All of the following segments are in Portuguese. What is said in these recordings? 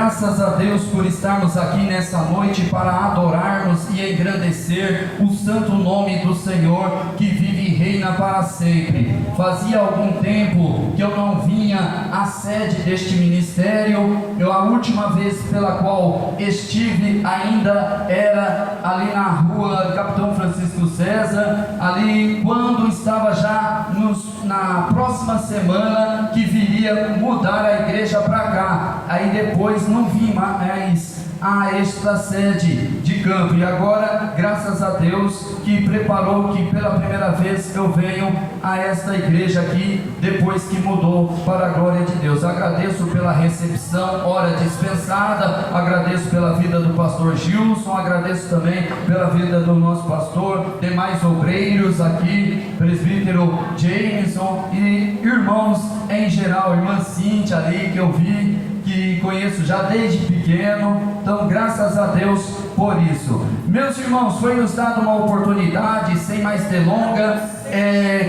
Graças a Deus por estarmos aqui nessa noite para adorarmos e engrandecer o santo nome do Senhor que vive e reina para sempre. Fazia algum tempo que eu não vinha à sede deste ministério. A última vez pela qual estive ainda era ali na rua Capitão Francisco César, ali quando estava já na próxima semana que viria mudar a igreja para cá. Aí depois não vi mais a esta sede de campo, e agora graças a Deus que preparou que pela primeira vez eu venho a esta igreja aqui depois que mudou, para a glória de Deus. Agradeço pela recepção, hora dispensada, agradeço pela vida do pastor Gilson, agradeço também pela vida do nosso pastor, demais obreiros aqui, presbítero Jameson e irmãos em geral, irmã Cíntia ali que eu vi, que conheço já desde pequeno. Então graças a Deus por isso. Meus irmãos, foi nos dada uma oportunidade, sem mais delonga,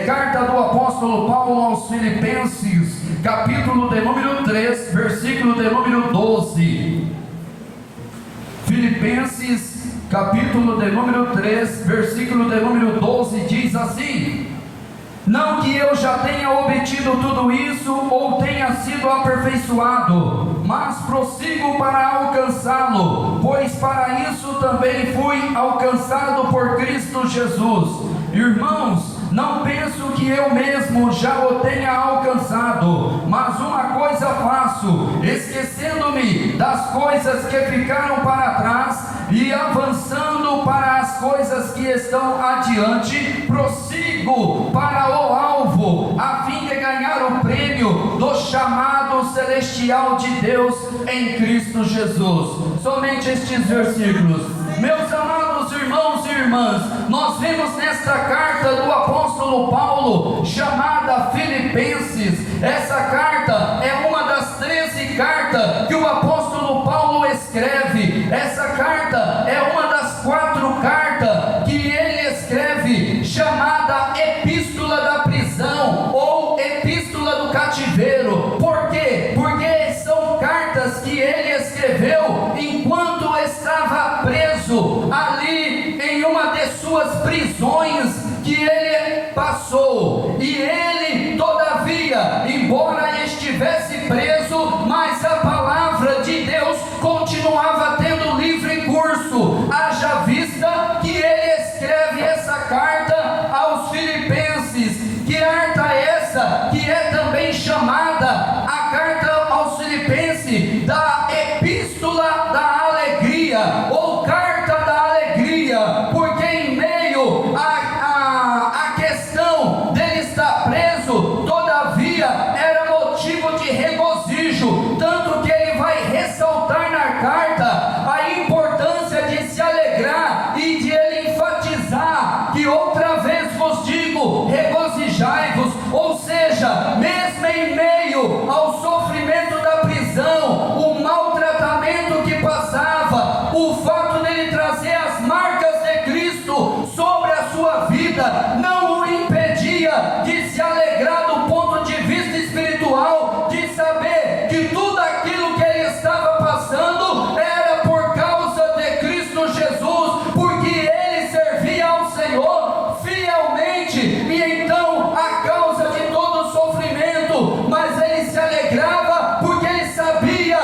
carta do apóstolo Paulo aos Filipenses, capítulo de número 3, versículo de número 12. Filipenses, capítulo de número 3, versículo de número 12, diz assim: não que eu já tenha obtido tudo isso ou tenha sido aperfeiçoado, mas prossigo para alcançá-lo, pois para isso também fui alcançado por Cristo Jesus. Irmãos, não penso que eu mesmo já o tenha alcançado, mas uma coisa faço, esquecendo-me das coisas que ficaram para trás e avançando para as coisas que estão adiante, prossigo para o alvo, a fim de ganhar o prêmio do chamado celestial de Deus em Cristo Jesus. Somente estes versículos. Meus amados irmãos e irmãs, nós vemos nesta carta do apóstolo Paulo, chamada Filipenses. Essa carta é uma das 13 cartas que o apóstolo Paulo escreve. Essa carta é uma das 4 cartas que ele escreve, chamada Epístola da Prisão ou Epístola do Cativeiro. Por quê? Porque são cartas que ele escreveu enquanto estava preso ali em uma de suas prisões que ele passou. E ele, todavia, embora estivesse preso, mas a palavra de Deus continuava tendo livre curso, haja vista que ele escreve essa carta aos Filipenses. Que carta é essa? Que é também chamada a carta aos Filipenses da Epístola da Alegria, ou carta da alegria, porque em meio a questão dele estar preso, todavia era motivo de regozijo, tanto que ele vai ressaltar na carta a importância de se alegrar e de ele enfatizar que outra vez vos digo, regozijai-vos. Ou seja, mesmo em meio ao sofrimento da prisão, o maltratamento que passava, o fato dele trazer as marcas de Cristo sobre a sua vida, não o impedia de se alegrar do ponto de vista espiritual, de saber que tudo aquilo que ele estava passando era por causa de Cristo Jesus, porque ele servia ao Senhor fielmente, e então a causa de todo o sofrimento, mas ele se alegrava porque ele sabia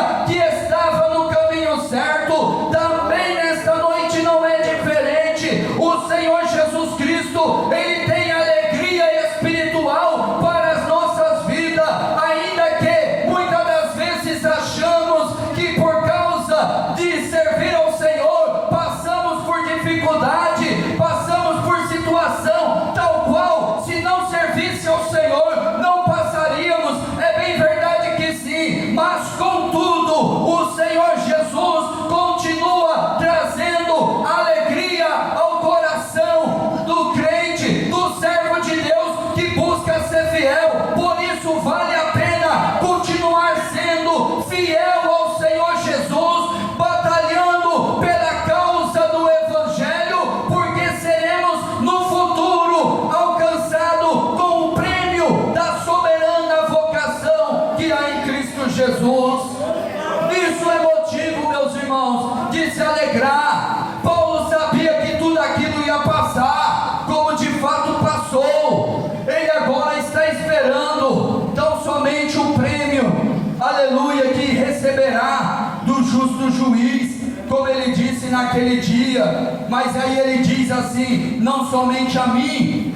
de se alegrar. Paulo sabia que tudo aquilo ia passar, como de fato passou. Ele agora está esperando tão somente o prêmio, aleluia, que receberá do justo juiz, como ele disse naquele dia. Mas aí ele diz assim: não somente a mim,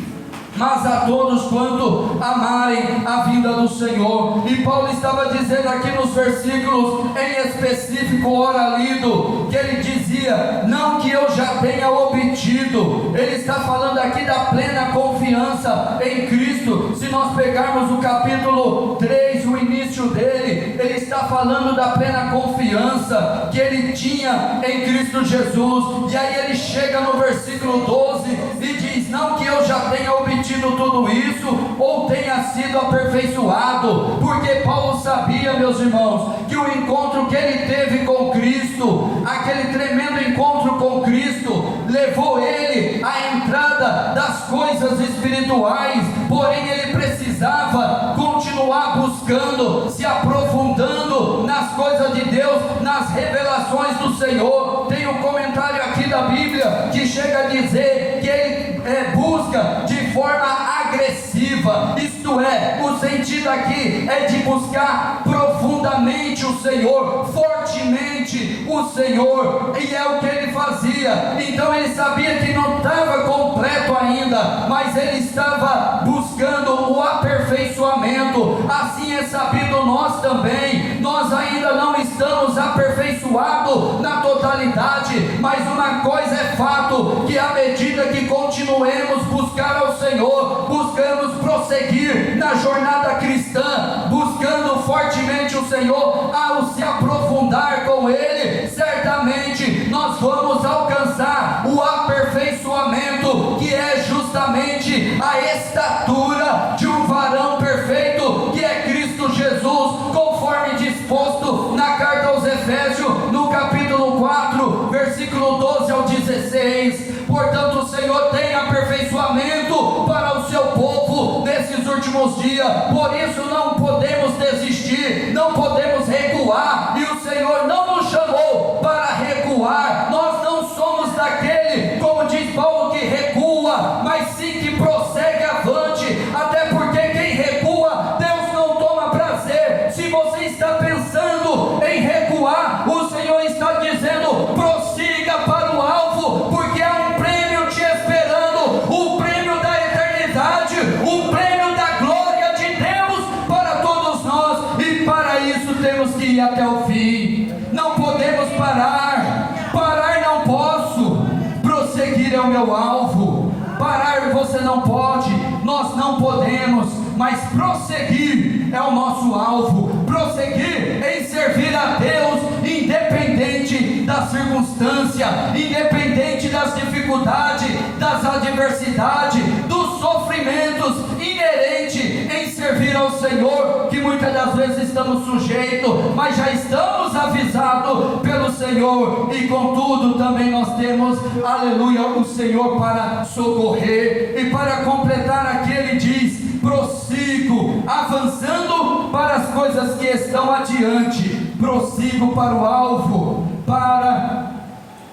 mas a todos quanto amarem a vinda do Senhor. E Paulo estava dizendo aqui nos versículos em específico, ora lido, que ele dizia: não que eu já tenha obtido. Ele está falando aqui da plena confiança em Cristo. Se nós pegarmos o capítulo 3, o início dele, ele está falando da plena confiança que ele tinha em Cristo Jesus. E aí ele chega no versículo 12 e diz: não que eu já tenha obtido tudo isso, ou tenha sido aperfeiçoado. Porque Paulo sabia, meus irmãos, que o encontro que ele teve com Cristo, aquele tremendo encontro com Cristo, levou ele à entrada das coisas espirituais. Porém ele precisava continuar buscando, se aprofundando nas coisas de Deus, nas revelações do Senhor. Tem um comentário aqui da Bíblia que chega a dizer que ele busca de forma agressiva, isto é, o sentido aqui é de buscar profundamente o Senhor, fortemente o Senhor, e é o que ele fazia. Então ele sabia que não estava completo ainda, mas ele estava buscando o aperfeiçoamento. Assim é sabido nós também, nós ainda não estamos aperfeiçoados na totalidade, mas uma coisa é fato, que à medida que continuemos buscar ao Senhor, buscamos prosseguir na jornada cristã, buscando fortemente o Senhor, ao se aprofundar com Ele, certamente nós vamos alcançar o aperfeiçoamento, que é justamente a estatura de um varão perfeito, que é Cristo Jesus, conforme disposto na carta aos Efésios, no capítulo 4, versículo 12 ao 16. Portanto, o Senhor tem aperfeiçoamento para o seu povo nesses últimos dias. Por isso não podemos desistir, não podemos recuar, e o Senhor não nos chamou para recuar. Nós não somos daquele, como diz Paulo, que recua, mas sim que prossegue avante. Até porque quem recua, Deus não toma prazer. Se você está pensando em recuar, o Senhor está dizendo: prossiga para o alvo, porque há um prêmio te esperando, o prêmio da eternidade, o prêmio da glória de Deus para todos nós. E para isso temos que ir até o fim. Não podemos parar não posso. Prosseguir é o meu alvo. Parar você não pode, nós não podemos, mas prosseguir é o nosso alvo. Prosseguir em servir a Deus, independente da circunstância, independente das dificuldades, das adversidades, dos sofrimentos, inerente em servir ao Senhor, que muitas das vezes estamos sujeitos, mas já estamos avisados pelo Senhor, e contudo também nós temos, aleluia, o Senhor para socorrer. E para completar aqui ele diz: prossigo, avançando para as coisas que estão adiante, prossigo para o alvo,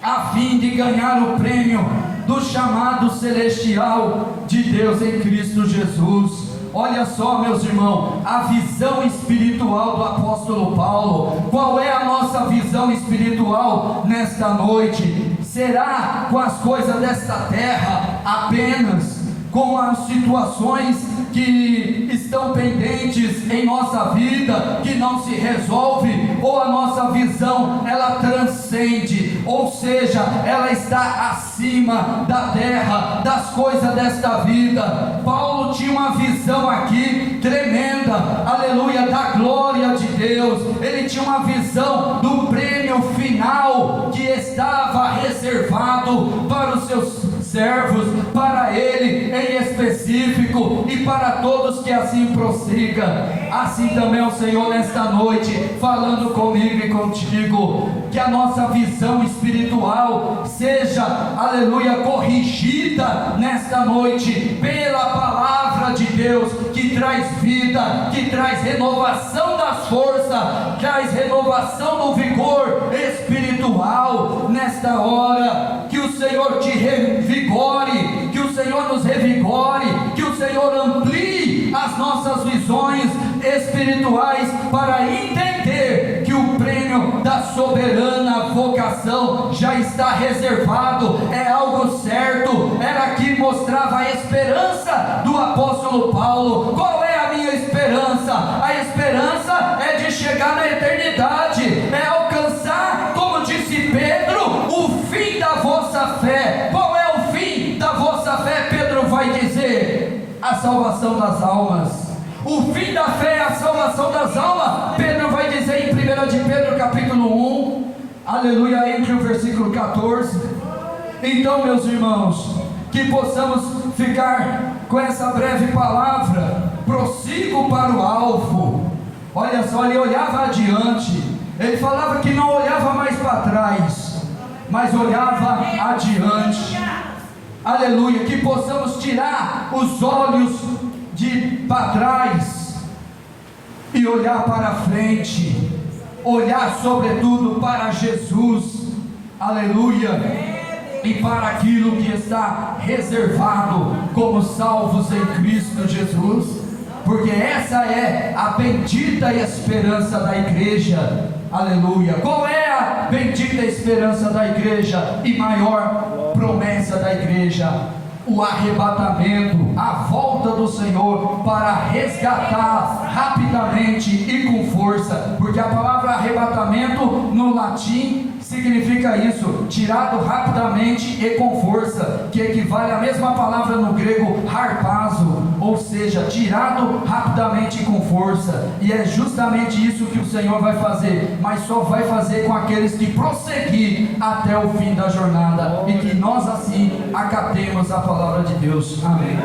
a fim de ganhar o prêmio do chamado celestial de Deus em Cristo Jesus. Olha só, meus irmãos, a visão espiritual do apóstolo Paulo. Qual é a nossa visão espiritual nesta noite? Será com as coisas desta terra apenas? Com as situações que estão pendentes em nossa vida, que não se resolve, ou a nossa visão ela transcende, ou seja, ela está acima da terra, das coisas desta vida? Paulo tinha uma visão aqui tremenda, aleluia, da glória de Deus. Ele tinha uma visão do prêmio final que estava reservado para os seus servos, para ele em específico, e para todos que assim prossiga. Assim também o Senhor nesta noite falando comigo e contigo, que a nossa visão espiritual seja, aleluia, corrigida nesta noite pela palavra de Deus, que traz vida, que traz renovação das forças, traz renovação do vigor espiritual. espiritual nesta hora. Que o Senhor te revigore, que o Senhor nos revigore, que o Senhor amplie as nossas visões espirituais para entender que o prêmio da soberana vocação já está reservado, é algo certo. Era que mostrava a esperança do apóstolo Paulo. Qual é a minha esperança? A esperança é de chegar na eternidade, é alcançar, como disse Pedro, o fim da vossa fé. Qual é o fim da vossa fé? Pedro vai dizer: a salvação das almas. O fim da fé é a salvação das almas. Pedro vai dizer em 1 de Pedro capítulo 1, aleluia, entre o versículo 14. Então, meus irmãos, que possamos ficar com essa breve palavra. Prossigo para o alvo. Olha só, ele olhava adiante. Ele falava que não olhava mais para trás, mas olhava adiante. Aleluia, que possamos tirar os olhos de para trás e olhar para frente, olhar sobretudo para Jesus, aleluia, e para aquilo que está reservado como salvos em Cristo Jesus, porque essa é a bendita esperança da igreja, aleluia. Qual é a bendita esperança da igreja e maior promessa da igreja? O arrebatamento, a volta do Senhor para resgatar rapidamente e com força, porque a palavra arrebatamento no latim significa isso, tirado rapidamente e com força, que equivale à mesma palavra no grego harpazo, ou seja, tirado rapidamente e com força. E é justamente isso que o Senhor vai fazer, mas só vai fazer com aqueles que prosseguir até o fim da jornada, e que nós assim acatemos a palavra de Deus. Amém.